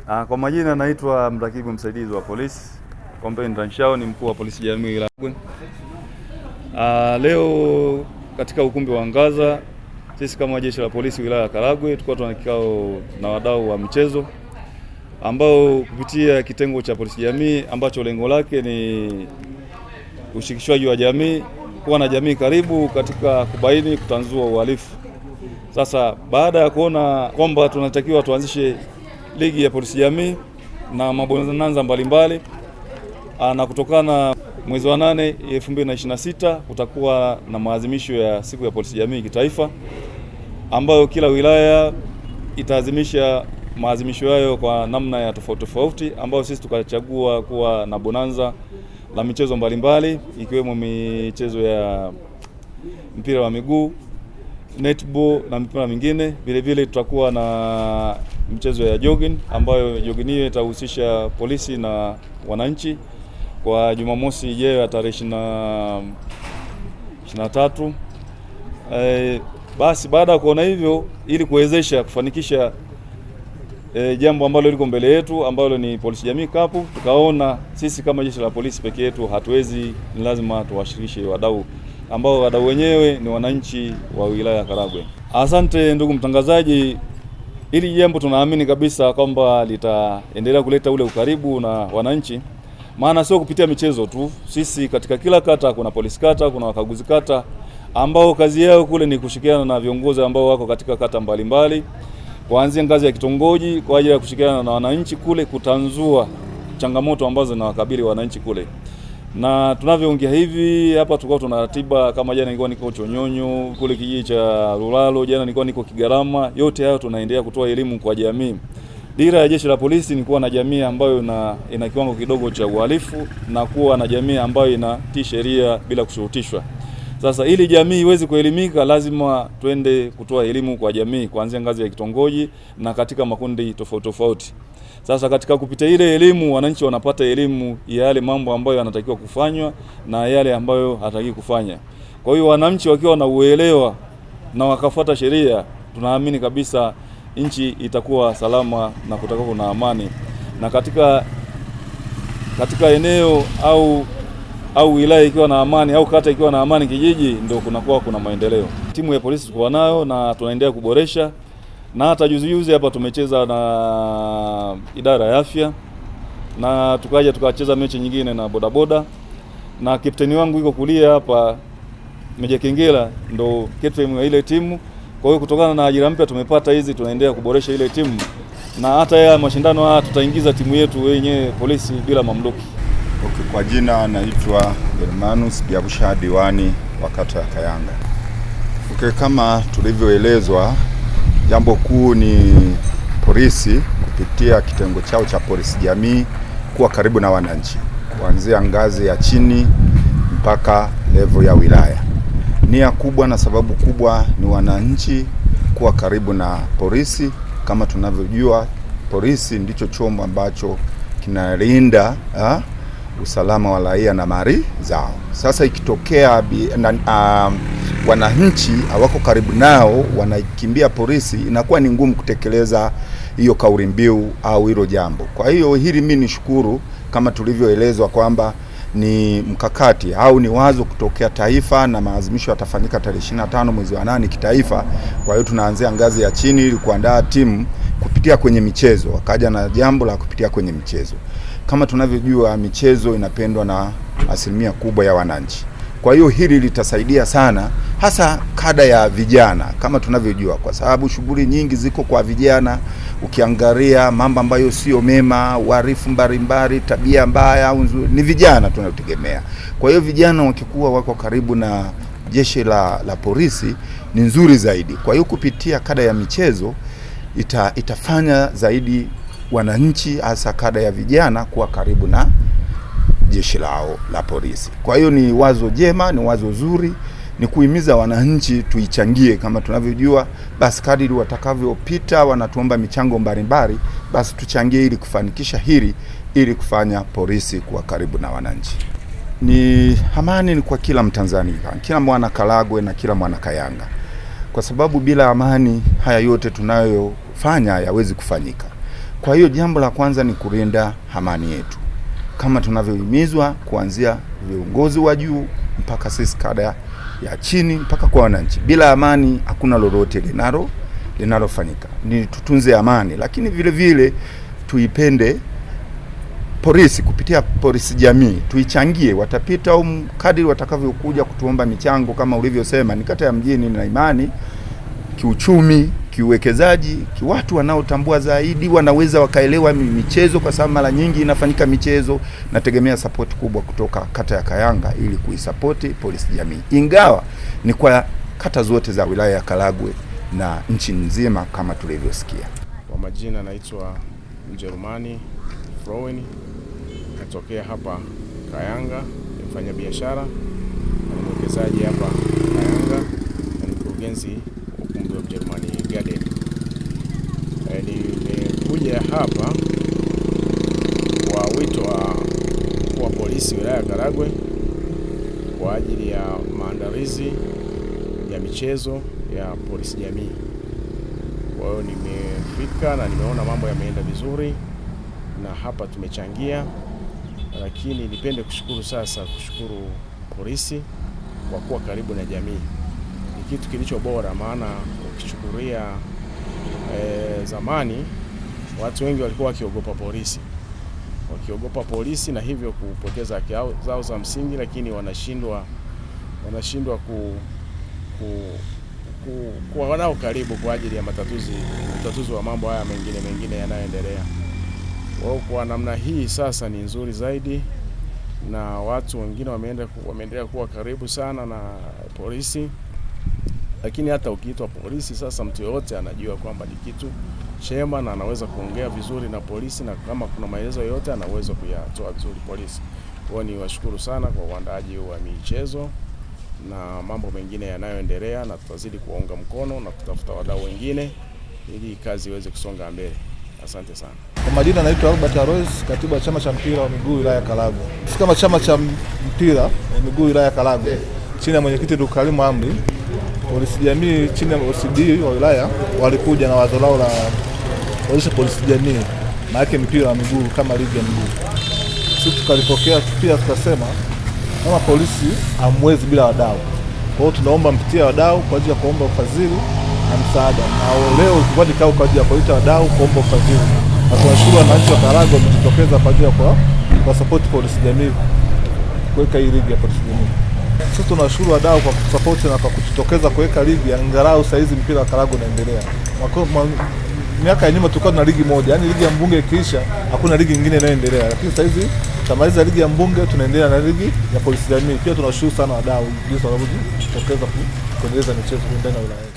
Kwa majina naitwa mrakibu msaidizi wa polisi Complaint Ranshao, ni mkuu wa polisi jamii wilaya Karagwe. Leo katika ukumbi wa Angaza, sisi kama jeshi la polisi wilaya ya Karagwe tulikuwa tuna kikao na wadau wa michezo ambao kupitia kitengo cha polisi jamii ambacho lengo lake ni ushirikishwaji wa jamii, kuwa na jamii karibu katika kubaini, kutanzua uhalifu. Sasa baada ya kuona kwamba tunatakiwa tuanzishe ligi ya polisi jamii na mabonanza mbalimbali, na kutokana mwezi wa 8 2026 kutakuwa na maadhimisho ya siku ya polisi jamii kitaifa, ambayo kila wilaya itaadhimisha maadhimisho hayo kwa namna ya tofauti tofauti, ambayo sisi tukachagua kuwa na bonanza la michezo mbalimbali ikiwemo michezo ya mpira wa miguu, netball na mipira mingine. Vile vile tutakuwa na mchezo ya jogging, ambayo jogging hiyo itahusisha polisi na wananchi kwa Jumamosi ijayo ya tarehe 23. Basi baada ya kuona hivyo, ili kuwezesha kufanikisha jambo ambalo liko mbele yetu ambalo ni polisi jamii cup, tukaona sisi kama jeshi la polisi peke yetu hatuwezi, ni lazima tuwashirikishe wadau ambao wadau wenyewe ni wananchi wa wilaya ya Karagwe. Asante ndugu mtangazaji, hili jambo tunaamini kabisa kwamba litaendelea kuleta ule ukaribu na wananchi, maana sio kupitia michezo tu. Sisi katika kila kata kuna polisi kata, kuna wakaguzi kata ambao kazi yao kule ni kushirikiana na viongozi ambao wako katika kata mbalimbali, kuanzia ngazi ya kitongoji kwa ajili ya kushirikiana na wananchi kule kutanzua changamoto ambazo zinawakabili wananchi kule. Na tunavyoongea hivi hapa tulikuwa tuna ratiba, kama jana nilikuwa niko Chonyonyo kule kijiji cha Rulalo, jana nilikuwa niko Kigarama. Yote hayo tunaendelea kutoa elimu kwa jamii. Dira ya jeshi la polisi ni kuwa na jamii ambayo ina kiwango kidogo cha uhalifu na kuwa na jamii ambayo inatii sheria bila kushurutishwa. Sasa ili jamii iweze kuelimika, lazima twende kutoa elimu kwa jamii kuanzia ngazi ya kitongoji na katika makundi tofauti tofauti. Sasa katika kupitia ile elimu, wananchi wanapata elimu ya yale mambo ambayo yanatakiwa kufanywa na yale ambayo hataki kufanya. Kwa hiyo wananchi wakiwa na uelewa na wakafuata sheria, tunaamini kabisa nchi itakuwa salama na kutakuwa kuna amani. Na katika eneo au wilaya ikiwa na amani au kata ikiwa na amani, kijiji ndio kunakuwa kuna maendeleo. Timu ya polisi tuko nayo na tunaendelea kuboresha, na hata juzi hapa tumecheza na idara ya afya na tukacheza mechi nyingine na bodaboda, na kapteni wangu yuko kulia hapa, Meja Kengela ndo captain wa ile timu. Kwa hiyo kutokana na ajira mpya tumepata hizi, tunaendelea kuboresha ile timu, na hata ya mashindano haya tutaingiza timu yetu wenyewe polisi bila mamluki. Okay, kwa jina naitwa Germanus Biabusha, diwani wa kata ya Kayanga. Okay, kama tulivyoelezwa, jambo kuu ni polisi kupitia kitengo chao cha polisi jamii kuwa karibu na wananchi kuanzia ngazi ya chini mpaka level ya wilaya. Nia kubwa na sababu kubwa ni wananchi kuwa karibu na polisi. Kama tunavyojua, polisi ndicho chombo ambacho kinalinda usalama wa raia na mali zao. Sasa ikitokea wananchi hawako karibu nao, wanakimbia polisi, inakuwa ni ngumu kutekeleza hiyo kauli mbiu au hilo jambo. Kwa hiyo hili mimi nishukuru, kama tulivyoelezwa kwamba ni mkakati au ni wazo kutokea taifa, na maadhimisho yatafanyika tarehe 25 mwezi wa 8 kitaifa. Kwa hiyo tunaanzia ngazi ya chini ili kuandaa timu kupitia kwenye michezo, wakaja na jambo la kupitia kwenye michezo. Kama tunavyojua, michezo inapendwa na asilimia kubwa ya wananchi. Kwa hiyo hili litasaidia sana, hasa kada ya vijana kama tunavyojua, kwa sababu shughuli nyingi ziko kwa vijana. Ukiangalia mambo ambayo sio mema, uhalifu mbalimbali, tabia mbaya au nzuri, ni vijana tunategemea. Kwa hiyo vijana wakikuwa wako karibu na jeshi la polisi ni nzuri zaidi. Kwa hiyo kupitia kada ya michezo itafanya zaidi wananchi, hasa kada ya vijana, kuwa karibu na jeshi lao la polisi. Kwa hiyo ni wazo jema, ni wazo zuri, ni kuhimiza wananchi tuichangie. Kama tunavyojua, basi kadiri watakavyopita wanatuomba michango mbalimbali, basi tuchangie ili kufanikisha hili, ili kufanya polisi kuwa karibu na wananchi. Ni amani ni kwa kila Mtanzania, kila mwana Karagwe na kila mwana Kayanga. kwa sababu bila amani haya yote tunayofanya hayawezi kufanyika. Kwa hiyo jambo la kwanza ni kulinda amani yetu, kama tunavyohimizwa kuanzia viongozi wa juu mpaka sisi kada ya chini mpaka kwa wananchi. Bila amani hakuna lolote linalofanyika. Ni tutunze amani, lakini vile vile tuipende polisi kupitia polisi jamii, tuichangie. Watapita kadri watakavyokuja kutuomba michango kama ulivyosema, ni kata ya mjini na imani kiuchumi, kiuwekezaji, watu wanaotambua zaidi wanaweza wakaelewa michezo, kwa sababu mara nyingi inafanyika michezo. Nategemea support kubwa kutoka kata ya Kayanga ili kuisupport polisi jamii, ingawa ni kwa kata zote za wilaya ya Karagwe na nchi nzima kama tulivyosikia. Kwa majina naitwa Mjerumani Frowen, natokea hapa Kayanga, ni mfanya biashara na mwekezaji hapa Kayanga na mkurugenzi ukumbi wa Mjerumani Garden. Nimekuja hapa kwa wito wa polisi wilaya ya Karagwe kwa ajili ya maandalizi ya michezo ya polisi jamii. Kwa hiyo nimefika na nimeona mambo yameenda vizuri na hapa tumechangia, lakini nipende kushukuru polisi kwa kuwa karibu na jamii. Ni kitu kilicho bora, maana ukichukulia zamani watu wengi walikuwa wakiogopa polisi na hivyo kupoteza haki zao za msingi, lakini wanashindwa kuwa wanao karibu kwa ajili ya matatuzi wa mambo haya mengine yanayoendelea. Kwa namna hii sasa ni nzuri zaidi, na watu wengine wameendelea kuwa karibu sana na polisi. Lakini hata ukiitwa polisi sasa, mtu yote anajua kwamba ni kitu chema na anaweza kuongea vizuri na polisi, na kama kuna maelezo yote anaweza kuyatoa vizuri polisi. Kwa hiyo niwashukuru sana kwa uandaaji wa michezo na mambo mengine yanayoendelea, na tutazidi kuwaunga mkono na kutafuta wadau wengine ili kazi iweze kusonga mbele. Asante sana. Kwa majina naitwa Albert Arois, katibu wa chama cha mpira wa miguu wilaya ya Karagwe. Sisi kama chama cha mpira wa miguu wilaya ya Karagwe chini ya mwenyekiti Ndugu Karimu Amri, polisi jamii chini ya OCD wa wilaya walikuja na wazo lao la kuanzisha polisi jamii, maana mpira wa miguu kama ligi ya miguu. Sisi tukalipokea pia, tukasema kama polisi hamwezi bila wadau. Kwa hiyo tunaomba mpitie wadau kwa ajili ya kuomba ufadhili na msaada. Na leo tulikuwa kikao kwa ajili ya kuita wadau kuomba ufadhili. Na tunashukuru wananchi wa Karagwe wamejitokeza kwa ajili ya kwa support polisi jamii kuweka hii ligi ya polisi jamii. Sisi tunashukuru wadau kwa support na kwa kujitokeza kuweka ligi, angalau saa hizi mpira wa Karagwe unaendelea. Miaka ya nyuma tulikuwa na ligi moja, yani ligi ya mbunge ikiisha hakuna ligi nyingine inayoendelea, lakini sasa hizi tamaliza ligi ya mbunge tunaendelea na ligi ya polisi jamii. Pia tunashukuru sana wadau jinsi wanavyojitokeza kuendeleza michezo ndani ya wilaya.